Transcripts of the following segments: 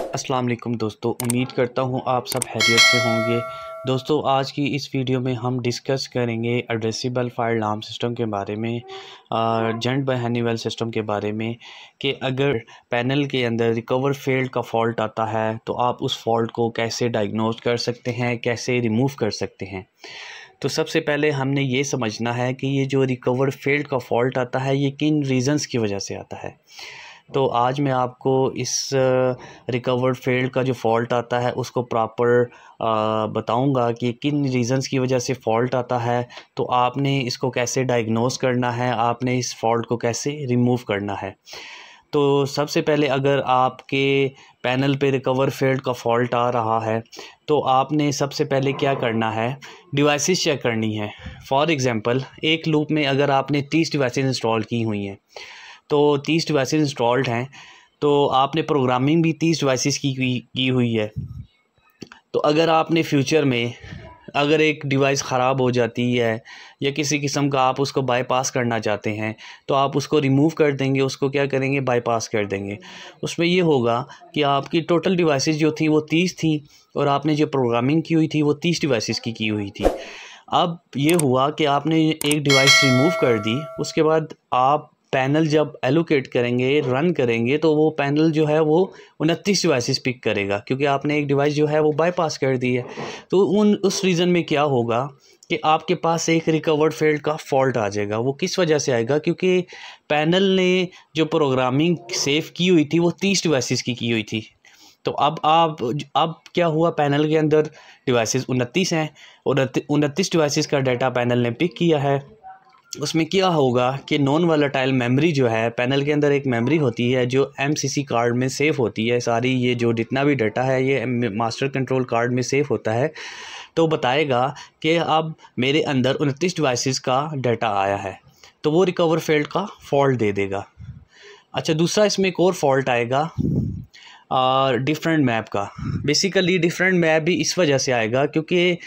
अस्सलाम वालेकुम दोस्तों, उम्मीद करता हूँ आप सब खैरियत से होंगे। दोस्तों, आज की इस वीडियो में हम डिस्कस करेंगे एड्रेसेबल फाइल अलार्म सिस्टम के बारे में, जंट बाय हनीवेल सिस्टम के बारे में कि अगर पैनल के अंदर रिकवर फेल्ड का फ़ॉल्ट आता है तो आप उस फॉल्ट को कैसे डायग्नोज कर सकते हैं, कैसे रिमूव कर सकते हैं। तो सबसे पहले हमने ये समझना है कि ये जो रिकवर फेल्ड का फ़ॉल्ट आता है ये किन रीज़न्स की वजह से आता है। तो आज मैं आपको इस रिकवर्ड फेल्ड का जो फ़ॉल्ट आता है उसको प्रॉपर बताऊंगा कि किन रीज़न्स की वजह से फ़ॉल्ट आता है। तो आपने इसको कैसे डायग्नोस करना है, आपने इस फॉल्ट को कैसे रिमूव करना है। तो सबसे पहले अगर आपके पैनल पे रिकवर फेल्ड का फ़ॉल्ट आ रहा है तो आपने सबसे पहले क्या करना है, डिवाइसेस चेक करनी है। फॉर एग्ज़ाम्पल, एक लूप में अगर आपने 30 डिवाइसेस इंस्टॉल की हुई हैं तो 30 डिवाइसेस इंस्टॉल्ड हैं, तो आपने प्रोग्रामिंग भी 30 डिवाइसेस की हुई है। तो अगर आपने फ्यूचर में अगर एक डिवाइस ख़राब हो जाती है या किसी किस्म का आप उसको बाईपास करना चाहते हैं तो आप उसको रिमूव कर देंगे, उसको क्या करेंगे, बाईपास कर देंगे। उसमें ये होगा कि आपकी टोटल डिवाइसेस जो थी वो 30 थी और आपने जो प्रोग्रामिंग की हुई थी वो 30 डिवाइसेस की हुई थी। अब ये हुआ कि आपने एक डिवाइस रिमूव कर दी, उसके बाद आप पैनल जब एलोकेट करेंगे, रन करेंगे, तो वो पैनल जो है वो 29 डिवाइसेस पिक करेगा क्योंकि आपने एक डिवाइस जो है वो बाईपास कर दी है। तो उस रीज़न में क्या होगा कि आपके पास एक रिकवर्ड फेल्ड का फ़ॉल्ट आ जाएगा। वो किस वजह से आएगा, क्योंकि पैनल ने जो प्रोग्रामिंग सेव की हुई थी वो 30 डिवाइसेस की हुई थी। तो अब क्या हुआ, पैनल के अंदर डिवाइसेस 29 हैं और 29 डिवाइसेस का डाटा पैनल ने पिक किया है। उसमें क्या होगा कि नॉन वोलेटाइल मेमोरी जो है, पैनल के अंदर एक मेमोरी होती है जो एमसीसी कार्ड में सेव होती है। सारी ये जो जितना भी डाटा है ये मास्टर कंट्रोल कार्ड में सेव होता है। तो बताएगा कि अब मेरे अंदर 29 डिवाइसेस का डाटा आया है, तो वो रिकवर फेल्ड का फ़ॉल्ट दे देगा। अच्छा, दूसरा इसमें एक और फॉल्ट आएगा डिफरेंट मैप का। बेसिकली डिफरेंट मैप भी इस वजह से आएगा क्योंकि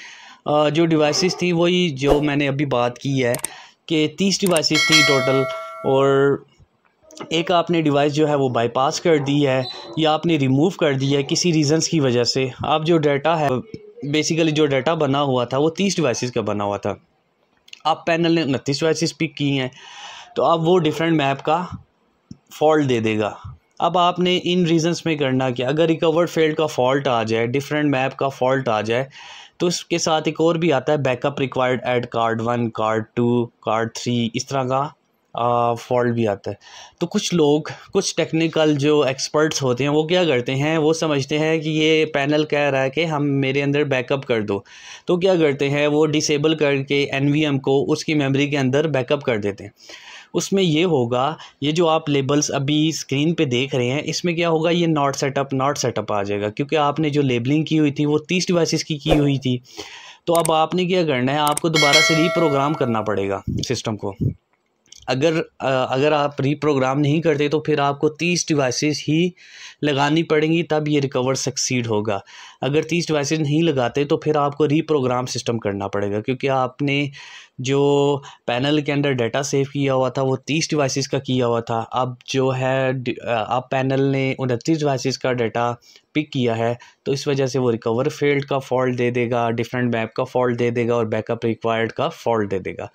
जो डिवाइसेस थी वही जो मैंने अभी बात की है कि 30 डिवाइसेस थी टोटल, और एक आपने डिवाइस जो है वो बाईपास कर दी है या आपने रिमूव कर दी है किसी रीज़न्स की वजह से। अब जो डाटा है, बेसिकली जो डाटा बना हुआ था वो 30 डिवाइसेस का बना हुआ था। अब पैनल ने 29 डिवाइसेस पिक की हैं, तो अब वो डिफरेंट मैप का फ़ॉल्ट दे देगा। अब आपने इन रीज़न्स में करना क्या, अगर रिकवर्ड फेल्ड का फ़ॉल्ट आ जाए, डिफरेंट मैप का फ़ॉल्ट आ जाए, तो इसके साथ एक और भी आता है, backup required add card 1, card 2, card 3, इस तरह का फ़ॉल्ट भी आता है। तो कुछ लोग, कुछ टेक्निकल जो एक्सपर्ट्स होते हैं वो क्या करते हैं, वो समझते हैं कि ये पैनल कह रहा है कि हम मेरे अंदर बैकअप कर दो, तो क्या करते हैं वो डिसेबल करके एनवीएम को उसकी मेमोरी के अंदर बैकअप कर देते हैं। उसमें ये होगा, ये जो आप लेबल्स अभी स्क्रीन पे देख रहे हैं इसमें क्या होगा, ये नॉट सेटअप आ जाएगा क्योंकि आपने जो लेबलिंग की हुई थी वो 30 डिवाइसेस की हुई थी। तो अब आपने क्या करना है, आपको दोबारा से रीप्रोग्राम करना पड़ेगा सिस्टम को। अगर आप रीप्रोग्राम नहीं करते तो फिर आपको 30 डिवाइसेस ही लगानी पड़ेंगी, तब ये रिकवर सक्सीड होगा। अगर 30 डिवाइसेस नहीं लगाते तो फिर आपको रीप्रोग्राम सिस्टम करना पड़ेगा क्योंकि आपने जो पैनल के अंदर डाटा सेव किया हुआ था वो 30 डिवाइसेस का किया हुआ था। अब जो है अब पैनल ने 29 डिवाइसेस का डाटा पिक किया है, तो इस वजह से वो रिकवर फेल्ड का फ़ॉल्ट दे देगा, डिफरेंट मैप का फ़ॉल्ट दे देगा और बैकअप रिक्वायर्ड का फ़ॉल्ट दे देगा।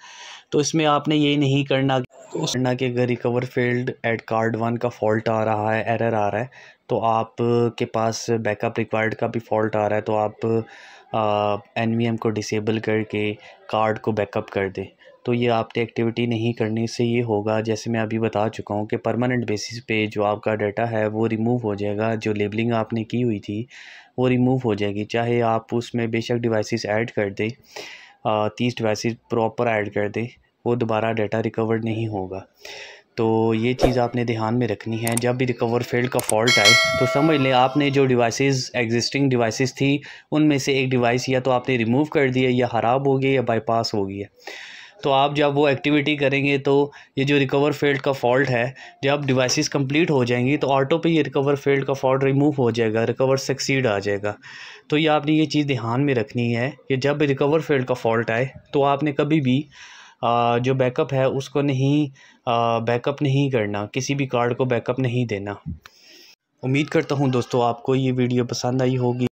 तो इसमें आपने ये नहीं करना कि अगर रिकवर फेल्ड एट कार्ड 1 का फ़ॉल्ट आ रहा है, एरर आ रहा है, तो आप के पास बैकअप रिक्वायर्ड का भी फ़ॉल्ट आ रहा है, तो आप एनवीएम को डिसेबल करके कार्ड को बैकअप कर दें। तो ये आपने एक्टिविटी नहीं करने से ये होगा, जैसे मैं अभी बता चुका हूँ कि परमानेंट बेसिस पे जो आपका डाटा है वो रिमूव हो जाएगा। जो लेबलिंग आपने की हुई थी वो रिमूव हो जाएगी, चाहे आप उसमें बेशक डिवाइसेस ऐड कर दें, 30 डिवाइसेस प्रॉपर ऐड कर दें, वो दोबारा डाटा रिकवर नहीं होगा। तो ये चीज़ आपने ध्यान में रखनी है। जब भी रिकवर फेल्ड का फ़ॉल्ट आए तो समझ लें आपने जो डिवाइसेस एग्जिस्टिंग डिवाइसेस थी उनमें से एक डिवाइस या तो आपने रिमूव कर दिया या ख़राब हो गई या बाईपास हो गई है। तो आप जब वो एक्टिविटी करेंगे तो ये जो रिकवर फेल्ड का फ़ॉल्ट है, जब डिवाइसेस कंप्लीट हो जाएंगी तो ऑटो पे ये रिकवर फेल्ड का फ़ॉल्ट रिमूव हो जाएगा, रिकवर सक्सीड आ जाएगा। तो ये आपने ये चीज़ ध्यान में रखनी है कि जब रिकवर फेल्ड का फ़ॉल्ट आए तो आपने कभी भी जो बैकअप है उसको नहीं बैकअप नहीं करना, किसी भी कार्ड को बैकअप नहीं देना। उम्मीद करता हूँ दोस्तों आपको ये वीडियो पसंद आई होगी।